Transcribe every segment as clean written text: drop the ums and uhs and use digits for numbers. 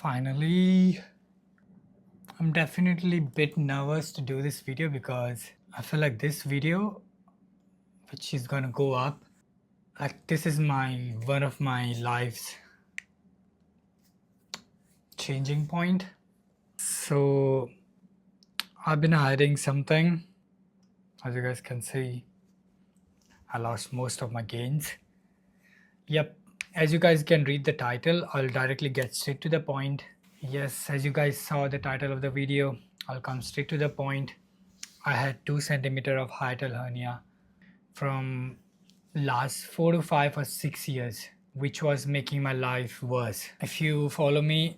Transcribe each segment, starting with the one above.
Finally, I'm definitely a bit nervous to do this video because I feel like this video, which is gonna go up, like this is one of my life's changing point. So I've been hiding something. As you guys can see, I lost most of my gains. Yep, as you guys can read the title, I'll directly get straight to the point. Yes, as you guys saw the title of the video, I'll come straight to the point. I had 2 centimeter of hiatal hernia from last 4 to 5 or 6 years, which was making my life worse. If you follow me,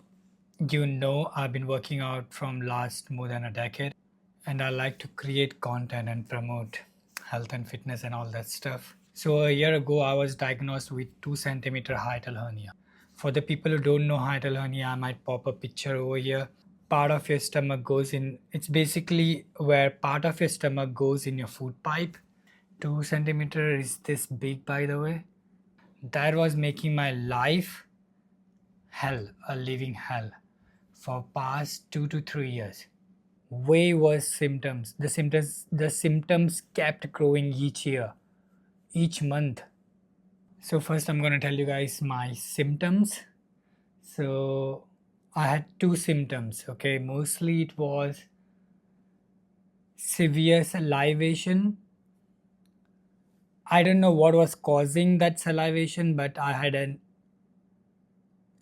you know I've been working out from last more than a decade, and I like to create content and promote health and fitness and all that stuff. So a year ago, I was diagnosed with 2 centimeter hiatal hernia. For the people who don't know hiatal hernia, I might pop a picture over here. Part of your stomach goes in, it's basically where part of your stomach goes in your food pipe. 2 centimeter is this big, by the way. That was making my life hell, a living hell, for past 2 to 3 years. Way worse symptoms. The symptoms kept growing each year, each month. So first I'm going to tell you guys my symptoms. So I had 2 symptoms, okay? Mostly it was severe salivation. I don't know what was causing that salivation, but I had an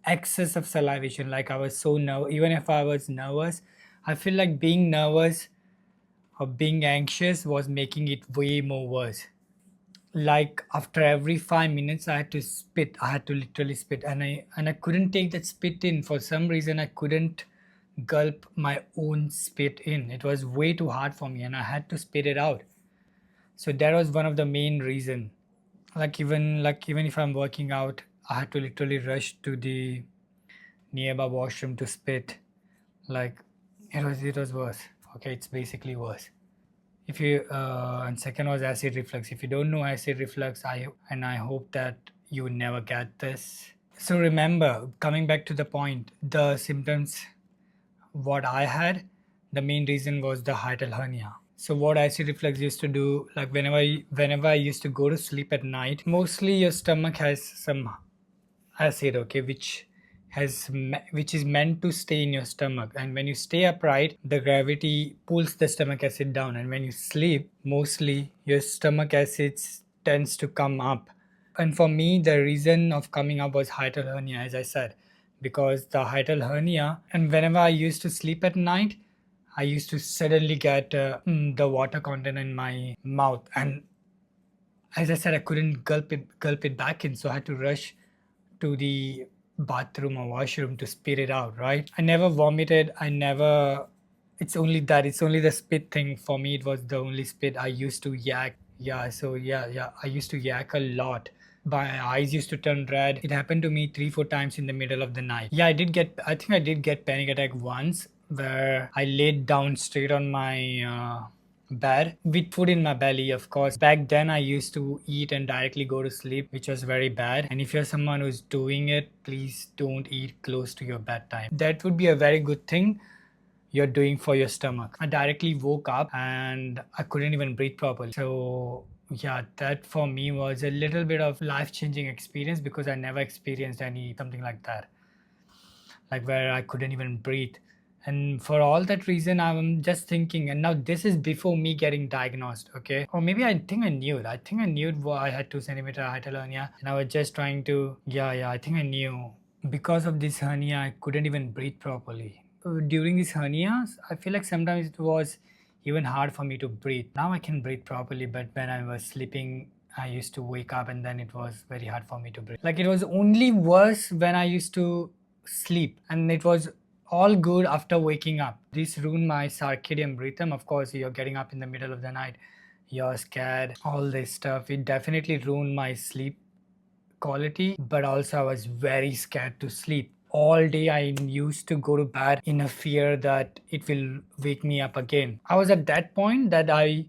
excess of salivation. Like I was so nervous. Even if I was nervous, I feel like being nervous or being anxious was making it way more worse. Like after every 5 minutes I had to spit. I had to literally spit, and I couldn't take that spit in. For some reason I couldn't gulp my own spit in. It was way too hard for me and I had to spit it out. So that was one of the main reason. Even if I'm working out, I had to literally rush to the nearby washroom to spit. Like it was worse. Okay, it's basically worse. If you and second was acid reflux. If you don't know acid reflux, I hope that you never get this. So remember, coming back to the point, the symptoms what I had, the main reason was the hiatal hernia. So what acid reflux used to do, like whenever I used to go to sleep at night, mostly your stomach has some acid, okay, which is meant to stay in your stomach, and when you stay upright, the gravity pulls the stomach acid down, and when you sleep, mostly your stomach acids tends to come up. And for me, the reason of coming up was hiatal hernia, as I said, because the hiatal hernia, and whenever I used to sleep at night, I used to suddenly get the water content in my mouth, and as I said, I couldn't gulp it back in, so I had to rush to the bathroom or washroom to spit it out, right? I never vomited. It's only the spit thing. For me, it was the only spit. I used to yak. Yeah, so yeah. I used to yak a lot. My eyes used to turn red. It happened to me 3-4 times in the middle of the night. Yeah, I think I did get panic attack once where I laid down straight on my bad with food in my belly. Of course, back then I used to eat and directly go to sleep, which was very bad. And if you're someone who's doing it, please don't eat close to your bedtime. That would be a very good thing you're doing for your stomach. I directly woke up and I couldn't even breathe properly. So yeah, that for me was a little bit of life-changing experience, because I never experienced something like that, like where I couldn't even breathe. And for all that reason, I'm just thinking, and now this is before me getting diagnosed, okay? Or maybe I think I knew it. I think I knew I had 2 centimeter hiatal hernia, and I was just trying to, I think I knew. Because of this hernia, I couldn't even breathe properly. During these hernias, I feel like sometimes it was even hard for me to breathe. Now I can breathe properly, but when I was sleeping, I used to wake up and then it was very hard for me to breathe. Like it was only worse when I used to sleep, and it was all good after waking up. This ruined my circadian rhythm. Of course, you're getting up in the middle of the night, you're scared, all this stuff. It definitely ruined my sleep quality, but also I was very scared to sleep. All day I used to go to bed in a fear that it will wake me up again. I was at that point that I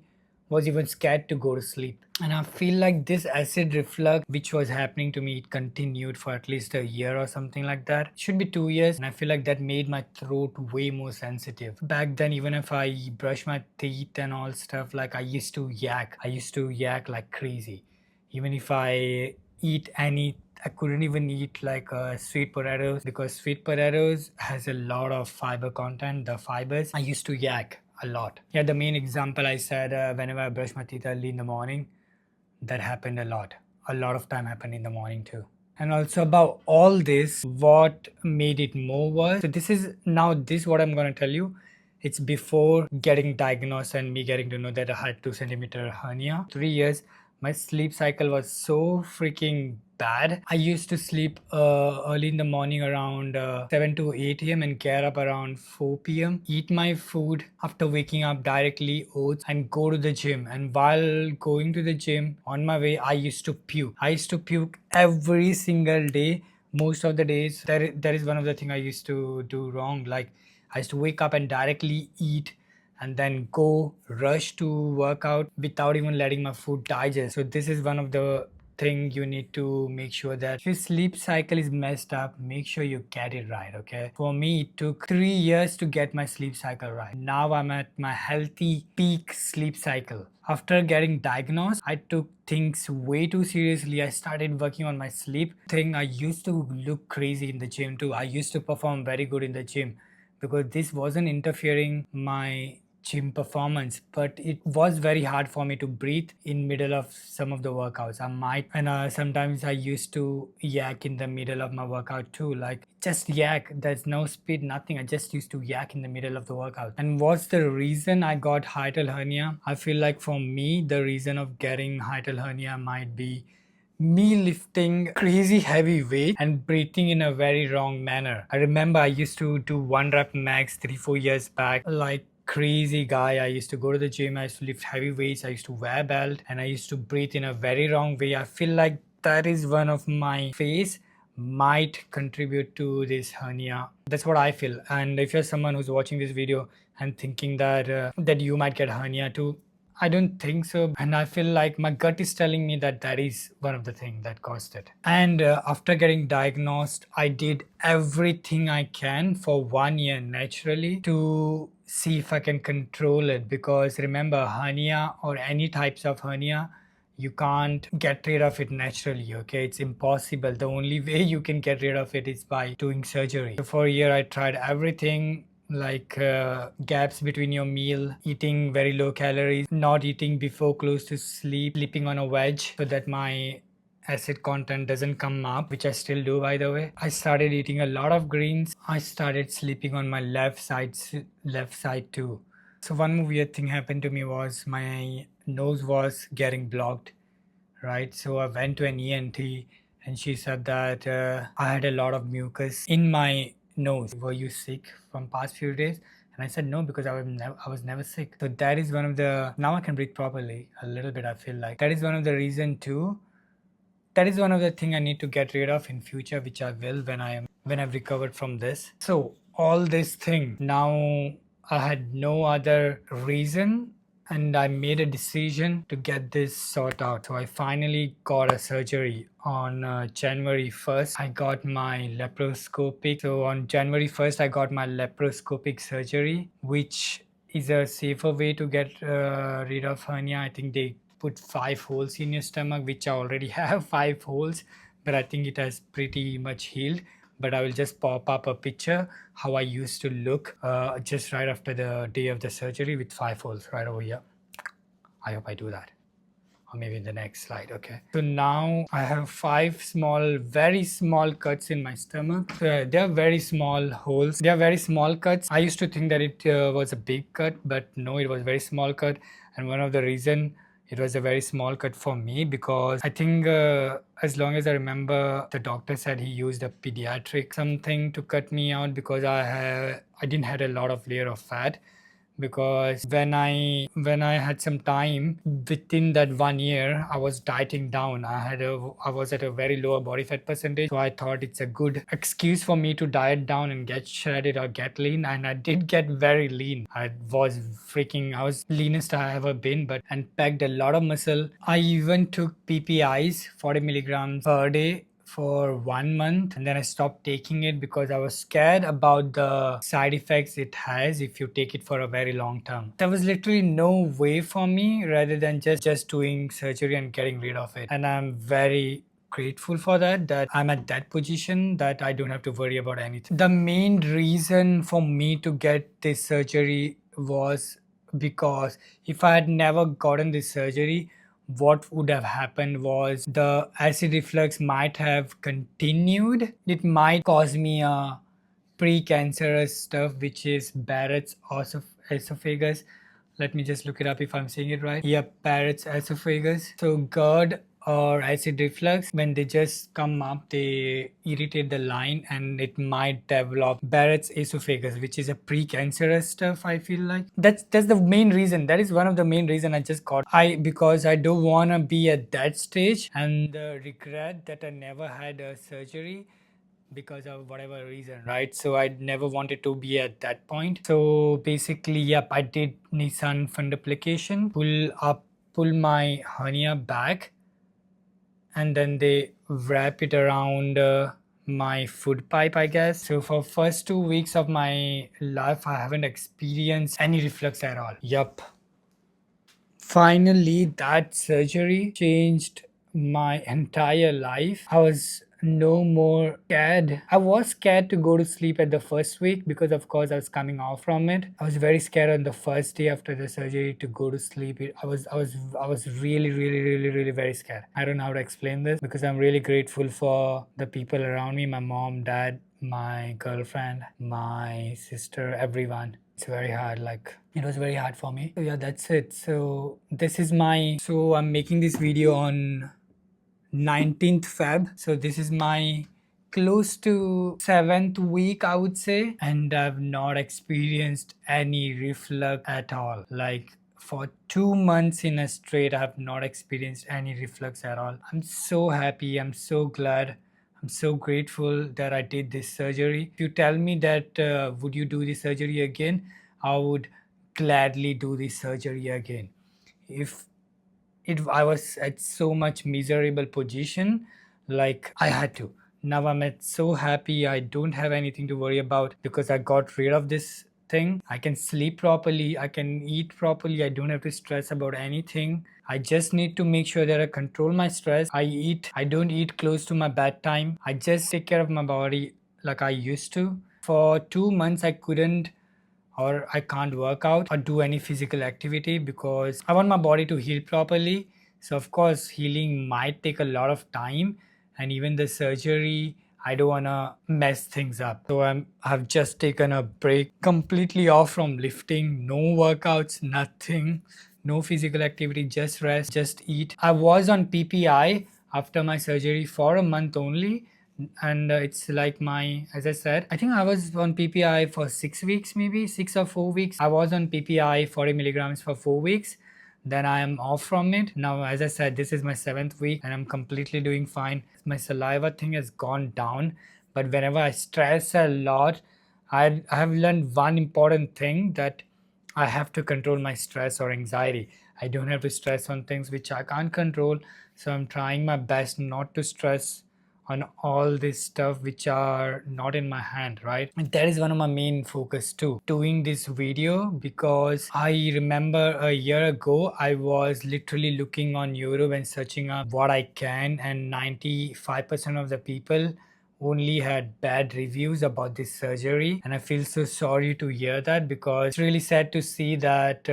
was even scared to go to sleep. And I feel like this acid reflux, which was happening to me, it continued for at least a year or something like that. It should be 2 years. And I feel like that made my throat way more sensitive. Back then, even if I brush my teeth and all stuff, like I used to yak. I used to yak like crazy. Even if I eat any, I couldn't even eat like sweet potatoes, because sweet potatoes has a lot of fiber content. The fibers, I used to yak a lot. Yeah, the main example I said, whenever I brush my teeth early in the morning, that happened a lot. A lot of time happened in the morning too. And also about all this, what made it more worse. So this is now this what I'm gonna tell you. It's before getting diagnosed and me getting to know that I had 2 centimeter hernia. 3 years, my sleep cycle was so freaking bad. I used to sleep early in the morning around 7 to 8 a.m. and get up around 4 p.m. Eat my food after waking up, directly oats, and go to the gym. And while going to the gym, on my way, I used to puke. I used to puke every single day. Most of the days, that is one of the things I used to do wrong. Like I used to wake up and directly eat and then go rush to workout without even letting my food digest. So this is one of the thing you need to make sure that if your sleep cycle is messed up, make sure you get it right. Okay, for me it took 3 years to get my sleep cycle right. Now I'm at my healthy peak sleep cycle. After getting diagnosed, I took things way too seriously. I started working on my sleep thing. I used to look crazy in the gym too. I used to perform very good in the gym because this wasn't interfering my gym performance, but it was very hard for me to breathe in middle of some of the workouts. I might, and sometimes I used to yak in the middle of my workout too, like just yak. There's no speed, nothing. I just used to yak in the middle of the workout. And what's the reason I got hiatal hernia? I feel like for me the reason of getting hiatal hernia might be me lifting crazy heavy weight and breathing in a very wrong manner. I remember I used to do 1 rep max 3-4 years back, like crazy guy. I used to go to the gym, I used to lift heavy weights, I used to wear belt, and I used to breathe in a very wrong way. I feel like that is one of my phase might contribute to this hernia. That's what I feel. And if you're someone who's watching this video and thinking that you might get hernia too, I don't think so. And I feel like my gut is telling me that that is one of the things that caused it. And after getting diagnosed, I did everything I can for 1 year naturally to see if I can control it. Because remember, hernia or any types of hernia, you can't get rid of it naturally. Okay, it's impossible. The only way you can get rid of it is by doing surgery. So for a year I tried everything, like gaps between your meal, eating very low calories, not eating before close to sleep, sleeping on a wedge so that my acid content doesn't come up, which I still do, by the way. I started eating a lot of greens. I started sleeping on my left side too. So one weird thing happened to me was my nose was getting blocked, right? So I went to an ENT and she said that I had a lot of mucus in my nose. Were you sick from past few days? And I said no, because I was never sick. So that is one of the, now I can breathe properly a little bit. I feel like that is one of the reason too. That is one of the thing I need to get rid of in future, which I will when I've recovered from this. So all this thing, now I had no other reason and I made a decision to get this sort out. So I finally got a surgery on January 1st. I got my laparoscopic. So on January 1st, I got my laparoscopic surgery, which is a safer way to get rid of hernia. I think they put 5 holes in your stomach, which I already have 5 holes, but I think it has pretty much healed. But I will just pop up a picture how I used to look just right after the day of the surgery with 5 holes right over here. I hope I do that, or maybe in the next slide. Okay, so now I have 5 small, very small cuts in my stomach. They are very small holes. They are very small cuts. I used to think that it was a big cut, but no, it was a very small cut. And one of the reason it was a very small cut for me, because I think as long as I remember, the doctor said he used a pediatric something to cut me out, because I didn't have a lot of layer of fat. because when I had some time within that 1 year, I was dieting down. I was at a very low body fat percentage, so I thought it's a good excuse for me to diet down and get shredded or get lean. And I did get very lean. I was leanest I ever been, but and packed a lot of muscle. I even took PPIs 40 milligrams per day for 1 month, and then I stopped taking it because I was scared about the side effects it has if you take it for a very long term. There was literally no way for me rather than just doing surgery and getting rid of it. And I'm very grateful for that I'm at that position that I don't have to worry about anything. The main reason for me to get this surgery was because if I had never gotten this surgery, what would have happened was the acid reflux might have continued. It might cause me a precancerous stuff, which is Barrett's esophagus. Let me just look it up if I'm saying it right. Yeah, Barrett's esophagus. So GERD or acid reflux, when they just come up, they irritate the line and it might develop Barrett's esophagus, which is a precancerous stuff. I feel like that's the main reason. That is one of the main reason I just got. Because I don't want to be at that stage and regret that I never had a surgery because of whatever reason, right? So I never wanted to be at that point. So basically, yep, I did Nissen Fundoplication, pull my hernia back, and then they wrap it around my food pipe, I guess. So for first 2 weeks of my life, I haven't experienced any reflux at all. Yup. Finally, that surgery changed my entire life. I was no more scared. I was scared to go to sleep at the first week because of course I was coming off from it. I was very scared on the first day after the surgery to go to sleep. I was really very scared. I don't know how to explain this because I'm really grateful for the people around me, my mom, dad, my girlfriend, my sister, everyone. It's very hard, like it was very hard for me. So yeah, that's it. So I'm making this video on 19th Feb. So this is my close to 7th week, I would say, and I've not experienced any reflux at all. Like for 2 months in a straight, I have not experienced any reflux at all. I'm so happy. I'm so glad. I'm so grateful that I did this surgery. If you tell me that would you do this surgery again, I would gladly do this surgery again. If I was at so much miserable position, like I had to. Now I'm at so happy. I don't have anything to worry about because I got rid of this thing. I can sleep properly. I can eat properly. I don't have to stress about anything. I just need to make sure that I control my stress. I don't eat close to my bedtime. I just take care of my body like I used to. For 2 months, I couldn't or I can't work out or do any physical activity because I want my body to heal properly. So of course healing might take a lot of time, and even the surgery, I don't want to mess things up. So I've just taken a break, completely off from lifting, no workouts, nothing, no physical activity, just rest, just eat. I was on PPI after my surgery for a month only, and it's like as I said, I think I was on PPI for 6 weeks, maybe 6 or 4 weeks. I was on PPI 40 milligrams for 4 weeks. Then I am off from it. Now, as I said, this is my 7th week and I'm completely doing fine. My saliva thing has gone down, but whenever I stress a lot, I have learned one important thing, that I have to control my stress or anxiety. I don't have to stress on things which I can't control. So I'm trying my best not to stress on all this stuff which are not in my hand, right? And that is one of my main focus too, doing this video, because I remember a year ago I was literally looking on YouTube and searching up what I can, and 95% of the people only had bad reviews about this surgery. And I feel so sorry to hear that, because it's really sad to see that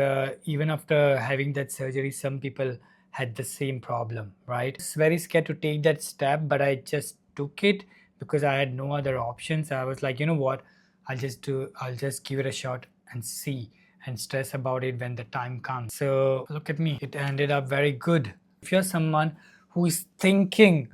even after having that surgery, some people had the same problem, right? I was very scared to take that step, but I just took it because I had no other options. I was like, you know what, I'll just give it a shot and see, and stress about it when the time comes. So look at me, it ended up very good. If you're someone who is thinking,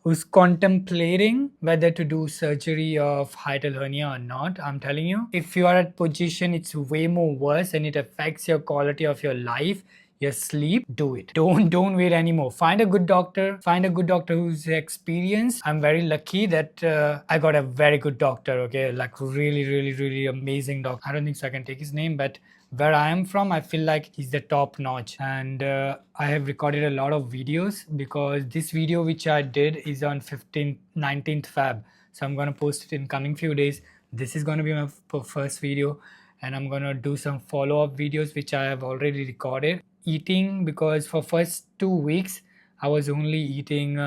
who's contemplating whether to do surgery of hiatal hernia or not, I'm telling you, if you are at position, it's way more worse and it affects your quality of your life, your sleep, do it. Don't wait anymore. Find a good doctor. Find a good doctor who's experienced. I'm very lucky that I got a very good doctor. Okay, like really amazing doctor. I don't think so I can take his name, but where I am from, I feel like he's the top notch. And I have recorded a lot of videos because this video which I did is on 15th, 19th Feb. So I'm gonna post it in coming few days. This is gonna be my first video, and I'm gonna do some follow-up videos which I have already recorded. Eating, because for first 2 weeks I was only eating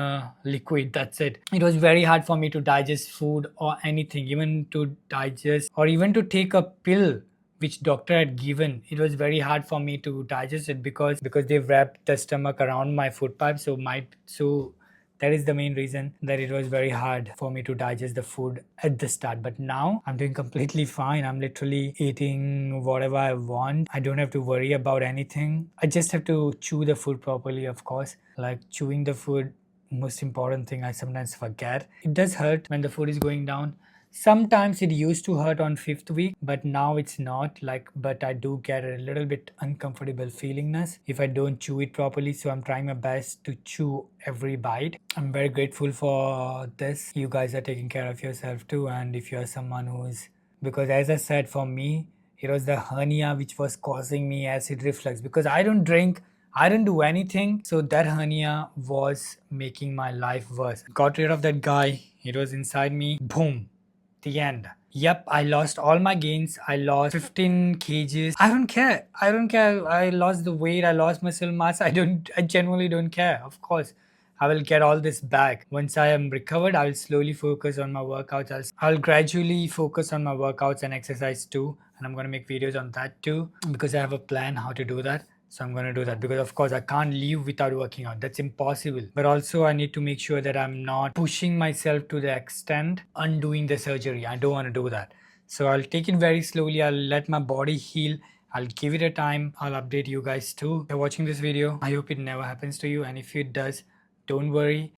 liquid, that's it. It was very hard for me to digest food or anything, even to digest or even to take a pill which doctor had given. It was very hard for me to digest it because they wrapped the stomach around my food pipe, so that is the main reason that it was very hard for me to digest the food at the start. But now I'm doing completely fine. I'm literally eating whatever I want. I don't have to worry about anything. I just have to chew the food properly, of course. Like chewing the food, most important thing I sometimes forget. It does hurt when the food is going down. Sometimes it used to hurt on 5th week, but now it's not, like, but I do get a little bit uncomfortable feelingness if I don't chew it properly. So I'm trying my best to chew every bite. I'm very grateful for this. You guys are taking care of yourself too. And if you're someone who's, because as I said, for me, it was the hernia which was causing me acid reflux because I don't drink, I didn't do anything. So that hernia was making my life worse. Got rid of that guy. It was inside me. Boom. The end. Yep, I lost all my gains. I lost 15 kgs. I don't care. I don't care. I lost the weight. I lost muscle mass. I genuinely don't care. Of course, I will get all this back. Once I am recovered, I will slowly focus on my workouts. I'll gradually focus on my workouts and exercise too. And I'm going to make videos on that too because I have a plan how to do that. So I'm going to do that because of course I can't leave without working out. That's impossible. But also I need to make sure that I'm not pushing myself to the extent undoing the surgery. I don't want to do that. So I'll take it very slowly. I'll let my body heal. I'll give it a time. I'll update you guys too. If you're watching this video, I hope it never happens to you. And if it does, don't worry.